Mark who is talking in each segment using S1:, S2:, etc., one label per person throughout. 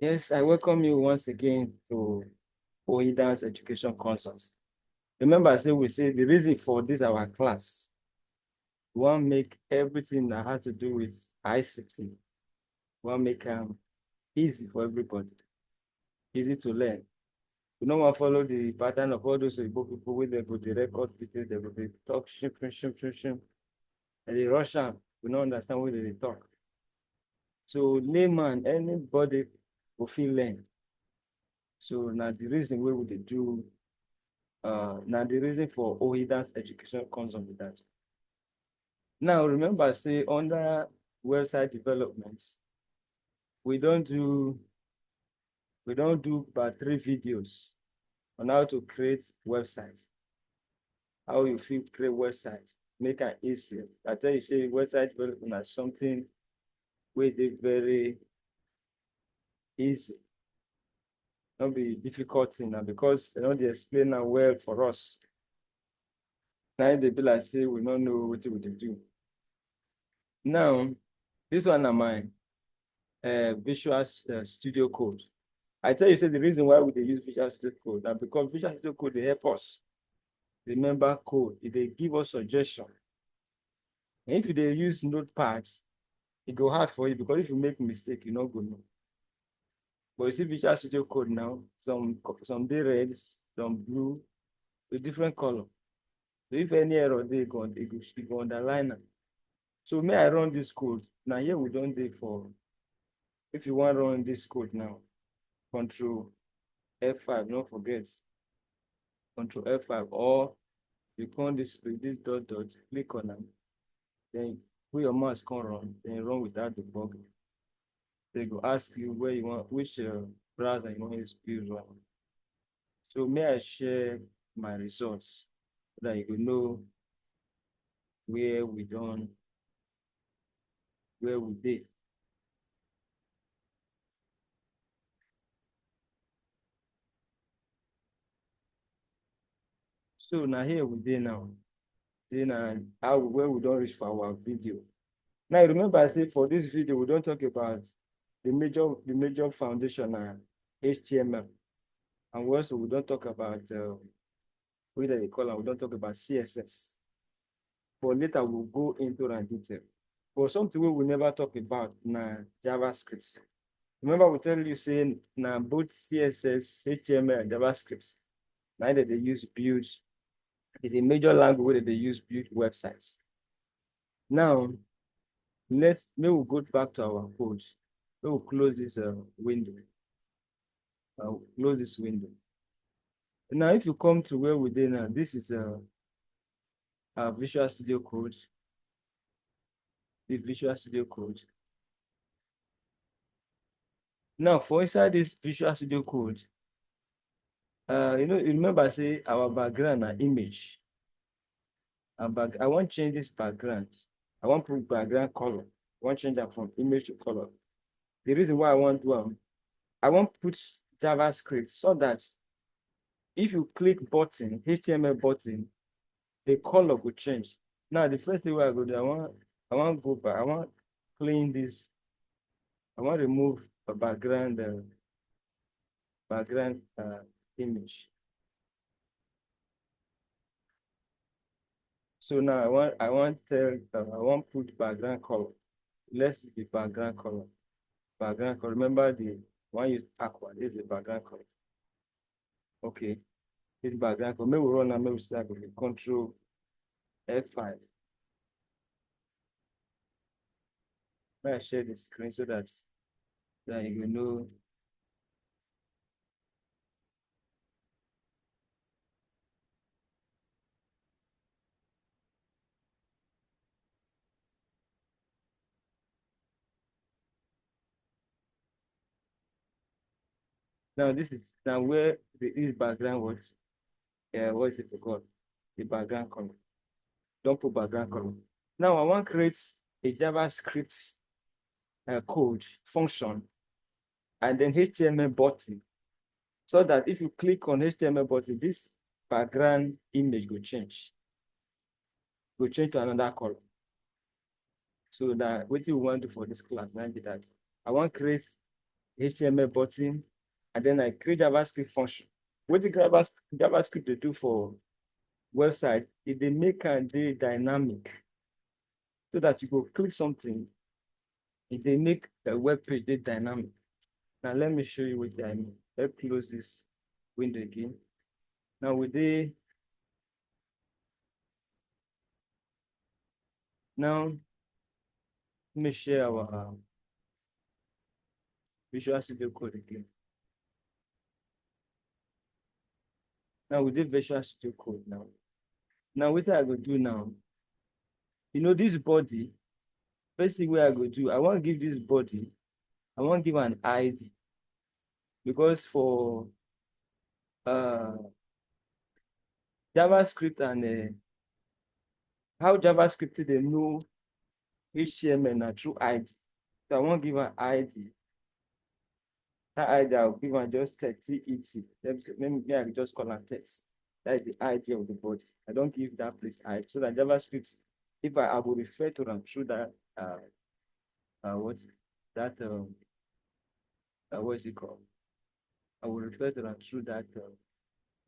S1: Yes, I welcome you once again to OIDA's Education Consult. Remember, we say the reason for this our class, we want make everything that has to do with ICT, we want make easy for everybody, easy to learn. We don't want to follow the pattern of all those people where they go to record people, they go to talk, shim, and they rush out. We don't understand what they talk. So layman, anybody will feel learn. So now the reason why we do now the reason for OIDA's education comes on with that. Now remember, say under website developments, we don't do but 3 videos on how to create websites, how you feel create websites, make it easy. I tell you, say website development is something where they very easy, not be difficult thing now because they explain now well for us. Now they be like say we don't know what we do. Now, this one am mine. Visual Studio Code. I tell you, say the reason why we use Visual Studio Code now because Visual Studio Code they help us remember code. They give us suggestion. And if they use Notepad, it go hard for you because if you make mistake, you not go know. But you see Visual Studio Code now, some they red, some blue, with different color. So if any error they go underline them. So may I run this code? Now here we don't do for. If you want to run this code now, Control F5, don't forget. Control F5, or you come this dot, click on them, then where your mouse can run, then run without the bug. They go ask you where you want, which browser you want to use run. So may I share my results so that you will know where we did. So now here we did now. Then where we don't reach for our video. Now remember I said for this video we don't talk about the major foundation HTML. And also we don't talk about what they call it, we don't talk about CSS. But later we'll go into that detail. But something we never talk about now JavaScript. Remember we tell you saying now both CSS, HTML, and JavaScript. Now that they use build, it's a major language where they use build websites. Now maybe we'll go back to our code. We'll close this window. Close this window. Now, if you come to where we did now, this is a Visual Studio Code. The Visual Studio Code. Now, for inside this Visual Studio Code, you remember say our background and image. I want to change this background. I want to put background color. I want to change that from image to color. The reason why I want to I want to put JavaScript so that if you click button, HTML button, the color will change. Now, the first thing I go do, I want to go back. I want to clean this. I want to remove a background image. So now I want to put background color. Let's see the background color. Background color. Remember the one use aqua. This is the background color. Okay. This background color. Maybe we run and maybe start with Control F5. May I share the screen so that you know. Now this is now where this background works. What is it called? The background color. Don't put background color. Now I want to create a JavaScript code function and then HTML button so that if you click on HTML button, this background image will change. Will change to another color. So that what we want to do for this class now be that I want to create HTML button and then I create JavaScript function. What the JavaScript to do for website is they make and they dynamic so that you go click something, if they make the web page they dynamic. Now let me show you what I mean. Let's close this window again. Now with the now let me share our Visual Studio Code again. Now we did Visual Studio Code now. Now what I go do now, you know this body, first thing what I go do, I want to give this body, I want to give an ID. Because for JavaScript and how JavaScript they know HTML na through ID. So I want to give an ID. That ID I'll give an just text TET. Let me I just call it text. That is the ID of the body. I don't give that place ID. So that JavaScript, if I will refer to them through that what is it called? I will refer to them through that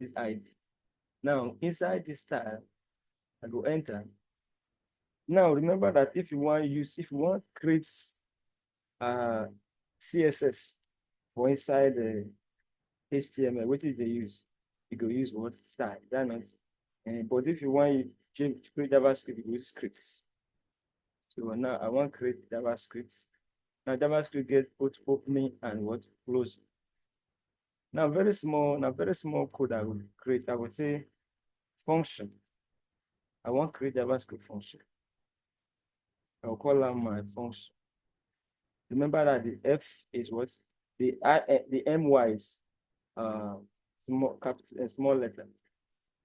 S1: this ID. Now inside this style, I go enter. Now remember that if you want to create CSS for inside the HTML, what is they use? You go use what style. That means, but if you want to create JavaScript, you use scripts. So now I want to create JavaScript. Now JavaScript get both opening and what closing. Now very small code I will create. I would say function. I want to create JavaScript function. I'll call out my function. Remember that the F is what the MY is small capital small letter.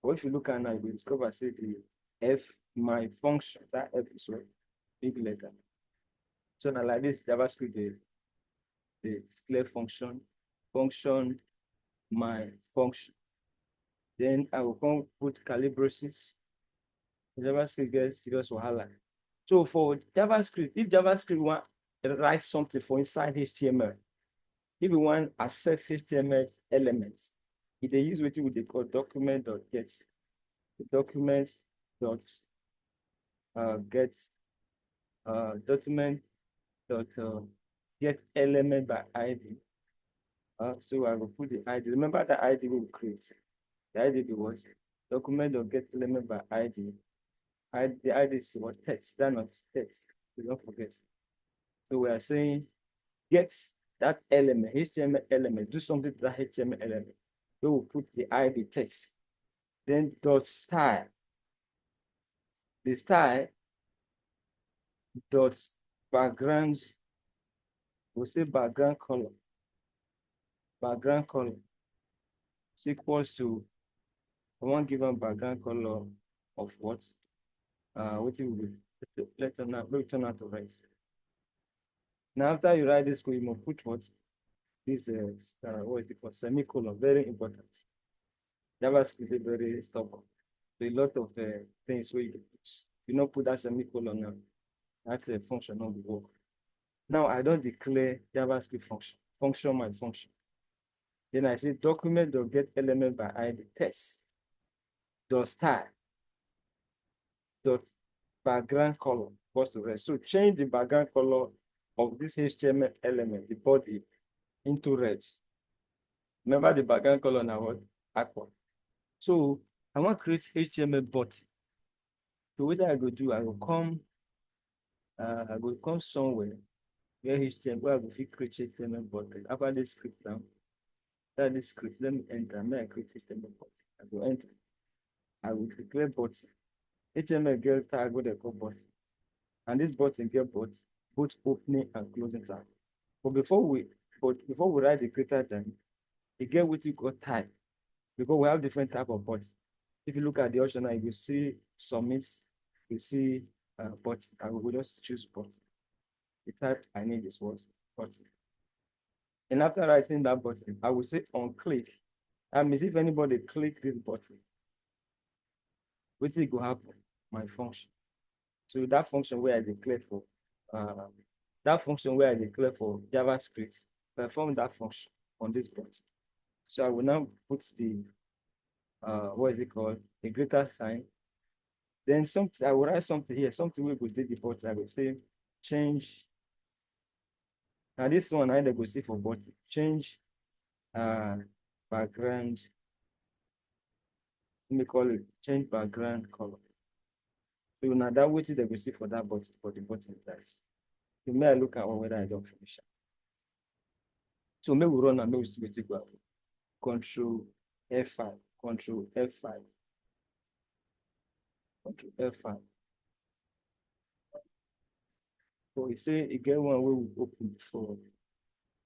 S1: But if you look at now, you will discover say the F my function, that F is what big letter. So now like this JavaScript the display function my function. Then I will come put curly braces. JavaScript gets serious wahala. So for JavaScript, if JavaScript want to write something for inside HTML, if you want to access HTML elements, if they use what they call document.get, document dot get document dot get element by ID. So I will put the ID. Remember the ID we will create. The ID was document dot get element by ID. The ID is what text, that not text. So don't forget. So we are saying get that element, HTML element, do something to that HTML element. We will put the ID text. Then dot style. The style dot background, we'll say background color. Background color is equals to, I want to give a background color of what? What it will be. Let's turn out to write. Now, after you write this code, you must put what? This what is it called? Semicolon, very important. JavaScript is very stubborn. There are a lot of things where you not put that semicolon now. That's a function of the work. Now I don't declare JavaScript function my function. Then I say document.get element by ID text dot style dot background color was the rest. So change the background color of this HTML element, the body, into red. Remember the background color now what? Aqua. So I want to create HTML body. So what I go do, I will come somewhere where HTML, where I will create HTML body. After this script now, that this script, let me enter. May I create HTML body? I will enter. I will declare body. HTML get tag what they call body. And this button get both opening and closing tag. But before we write the greater than, you get what you call type. Because we have different type of bots. If you look at the option, you see submits, you see bots. I will just choose bot. The type I need is what button. And after writing that button, I will say on click. That means if anybody click this button, what will happen? My function. So that function where I declared for, that function where I declare for JavaScript, perform that function on this button. So I will now put the what is it called? A greater sign. Then something I will write something here, something we will do the button. I will say change. Now this one I go see for button. Change background. Let me call it change background color. So now that way they will see for that button for the button size. So may I look at whether I don't finish. So maybe we run and maybe we see what it go. Control F5, Control F5, Control F5. So it say again one way we open before.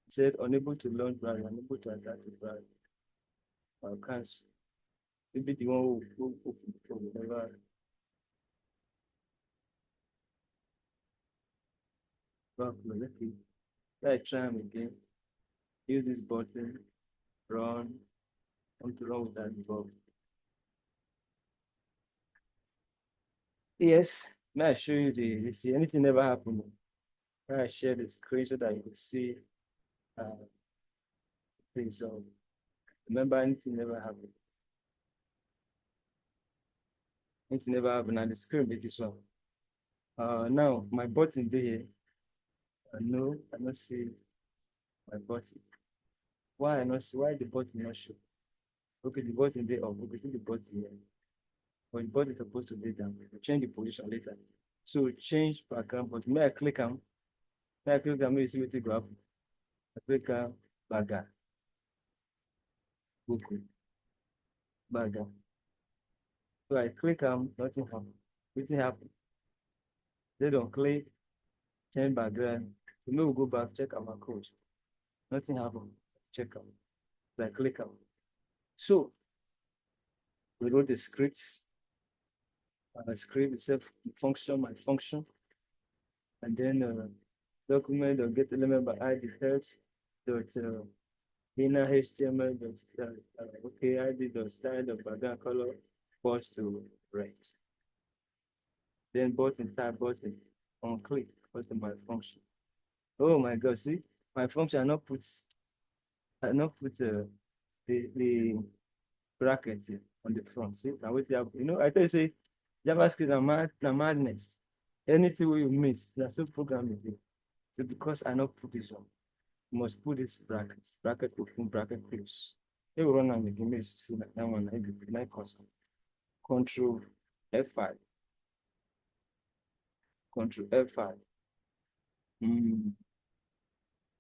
S1: It said unable to launch browser, unable to adapt to browser. I'll cancel. Maybe the one who open before we never. Okay. Let's try them again. Use this button, run. Come to run with that button. Yes, may I show you the see anything never happened. May I share the screen so that you can see things on. Remember anything never happened. Anything never happened and the screen be this one. Now my button there. No, I not see my button. Why I not see why the button not show? Okay, the button there up. Okay, see the button here. But the button is supposed to be down. We'll change the position later. So change background, but may I click on? May I click on? May you see what it go up? I click on background. Okay, background. So I click on nothing happen. Nothing happen. They don't click change background. So maybe we'll go back check our code. Nothing happen. Check out. So I click on. So we wrote the scripts. Script itself function my function, and then document or get element by ID health dot inner HTML dot okay ID dot style dot background color post to right. Then button type button on click custom my function. Oh my god, see my function I not put the brackets here on the front. See now what you have, I tell you say JavaScript na madness. Anything you miss, that's what programming is. So because I not put this one, you must put this bracket open, bracket close. They will run and again, maybe see that one, I custom. Control F5. Control F5.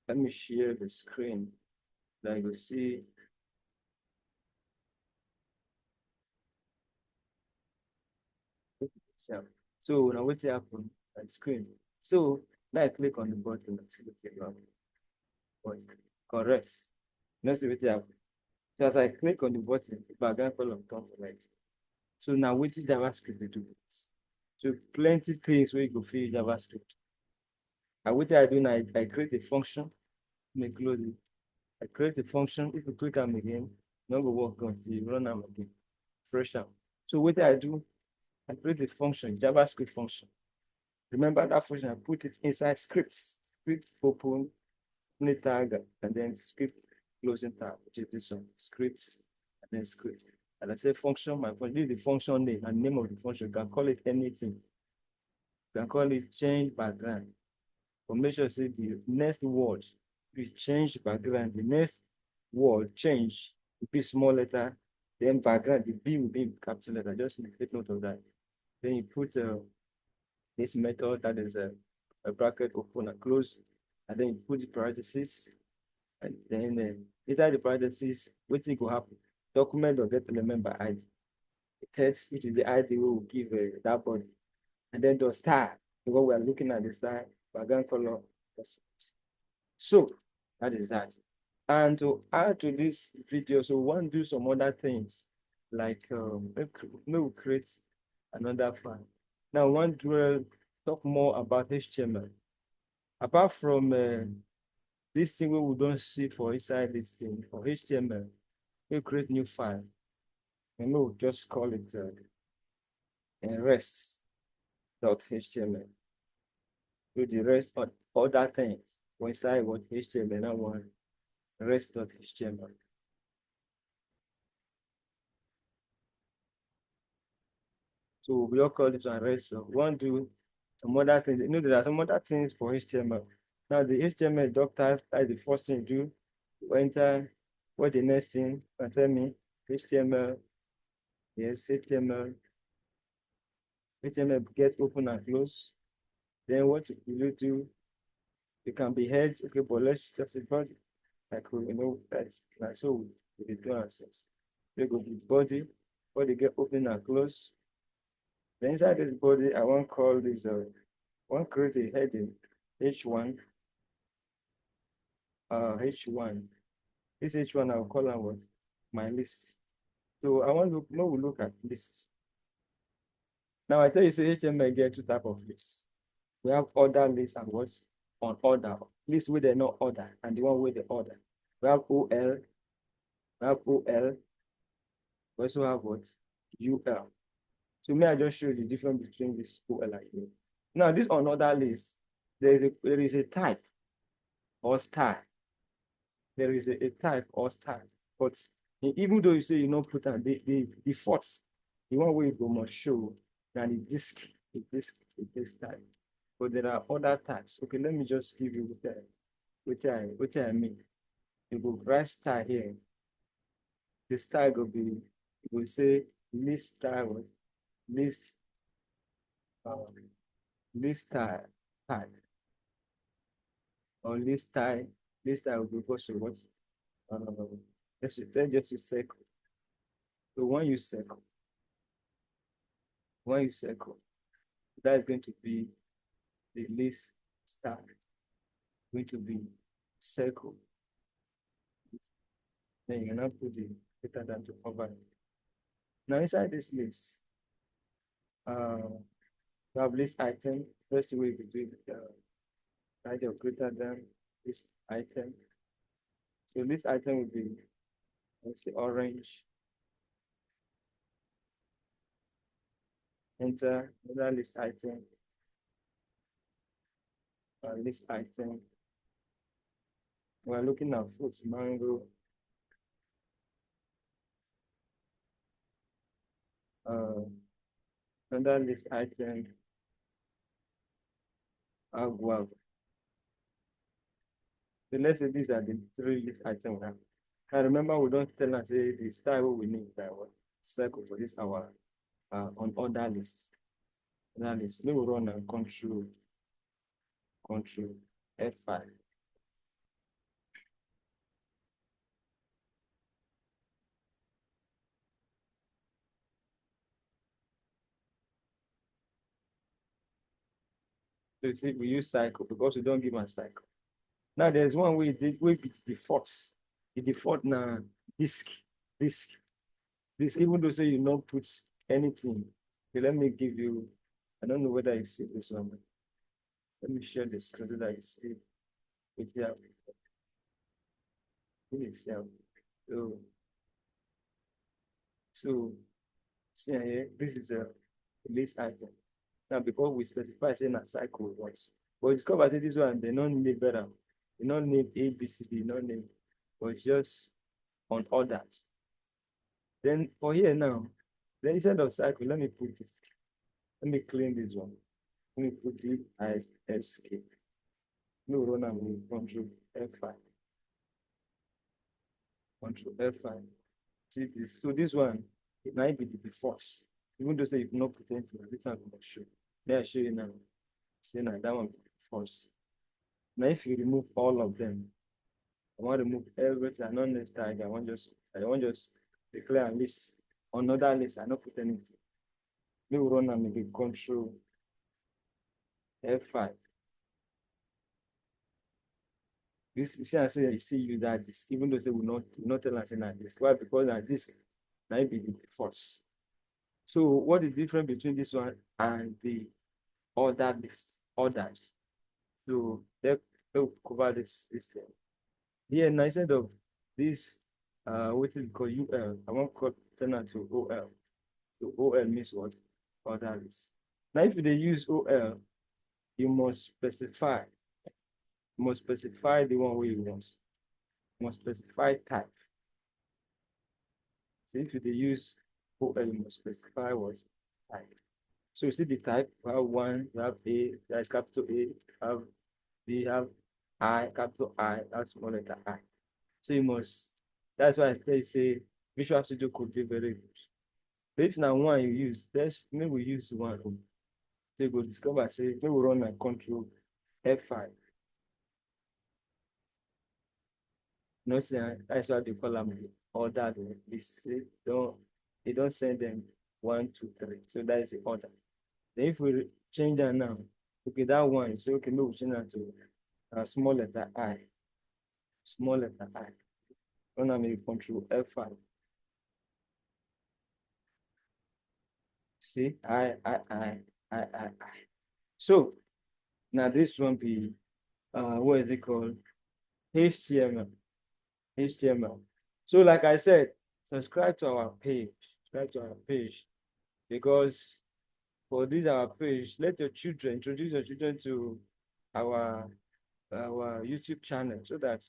S1: Let me share the screen. That you will see. So now what's happening on screen? So now I click on the button and see what's happening. Correct. Let's see what's happening. So as I click on the button, the background color comes right. So now what is JavaScript to do this? So plenty things where you go fill JavaScript. And what I do now, I create a function, make close it. I create a function. If you click on again, not go work until you run them again. Fresh out. So what I do, I create a function, JavaScript function. Remember that function, I put it inside scripts. Script open, new tag, and then script closing tab, which is this one, scripts, and then script. And I say function, my function, this is the function name and name of the function. You can call it anything. You can call it change background. But make sure say the next word, you change background, the next word change will be small letter, then background, the B will be capital letter. Just take note of that. Then you put this method that is a bracket open and close, and then you put the parentheses, and then inside the parentheses, what will happen? Document or get element by ID. The text, which is the ID, we will give that body, and then the star, what we are looking at the star, background color. So that is that. And to add to this video, so we want to do some other things, like maybe create another file. Now, we want to talk more about HTML. Apart from this thing we don't see for inside this thing, for HTML, we create new file. And we'll just call it res.html. do the rest of other things inside what HTML now one rest.html. So we all call this one rest. So we want to do some other things. You know, there are some other things for HTML. Now the HTML doc type is the first thing you do. You enter what the next thing and tell me HTML. Yes, HTML get open and close. Then what you do, it can be heads. Okay, but let's just about like that's like so we do answers. They go the body get open and close. Then inside this body, I want call this want create a heading H1 H1. This H1 I'll call on what? My list. So I want to now we look at lists. Now I tell you say HTML get two type of lists. We have order list and what on order. List where they not order and the one where they order. We have OL, we also have what? UL. So may I just show you the difference between this OL and UL. Now this on order list, there is a type or style. There is a type or style. But even though you say you not put on the default, the one way you go must show that the disk type. But there are other types. Okay, let me just give you what I mean. You go write style here. The style will be, you will say list style, list, um, list style type, or list style will be equal to what? Let's just use circle. So when you circle, that is going to be the list style, going to be circle. Then you can now put the data down to cover it. Now inside this list, we have list item. First way we do it, of greater than this item. So this item will be, let's say, orange. Enter another list item. List item. We're looking at fruits, mango. Another list item, guava. So let's say these are the three list items we have. And remember, we don't tell us the style we need that one circle for this our on order list. Order list. We will run and control F5. So you see, we use cycle because we don't give a cycle. Now there's one way we defaults. The default now disk. This even though say you don't put anything. Okay, let me give you. I don't know whether you see this one. Let me share the screen so that you see it here. So, see here, this is a list item. Now, because we specify saying a cycle once, but you discover that this one, they don't need better. They don't need A, B, C, D, no name, but just on orders. Then for here now, then instead of cycle, let me put this. Let me clean this one. Let me put it as escape. No run and we control F5. Control F5. See this. So this one, it might be the default. Even though say you've not put anything, this one will show. Then I show you now. See now that one false. Now if you remove all of them, I want to remove everything. I don't need tag. I want just declare a list. Another list, I don't put anything. We will run and maybe control F5. You see, I say, you that this, even though they will not tell us that this. Why? Because that this might be the false. So what is different between this one and the other list? Orders. So they'll cover this thing. Here now instead of this what is called UL, I want to turn that to OL. So OL means what? Order list. Now if they use OL, you must specify. You must specify the one where you want. You must specify type. So if you dey use OL, you must specify what type. So you see the type, you have one, you have A, that is capital A, you have B, you have I, capital I, that's small letter I. So you must, that's why I tell you say Visual Studio Code be very good. But if now one you use, let's maybe we use one. So you go discover, say, maybe we run like control F5. No, say that's why they call them order. They say they don't send them 1, 2, 3. So that is the order. Then if we change that now, okay, that one, you say, okay, maybe we change that to small letter I. Small letter I. Run now maybe control F5. See, I. So now this one be what is it called? HTML. HTML. So like I said, subscribe to our page. Subscribe to our page because for this our page, let your children introduce your children to our YouTube channel so that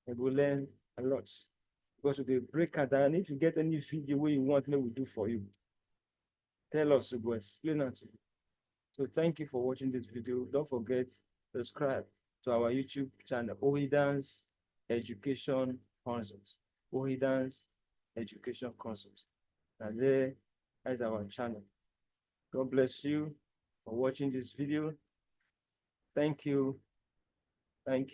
S1: they will learn a lot. Because we will break it down. If you get any video where you want, me we do for you. Tell us, we will explain it to you. So thank you for watching this video. Don't forget to subscribe to our YouTube channel, Ohidans Education Consult. Ohidans Education Consult. And there is our channel. God bless you for watching this video. Thank you. Thank you.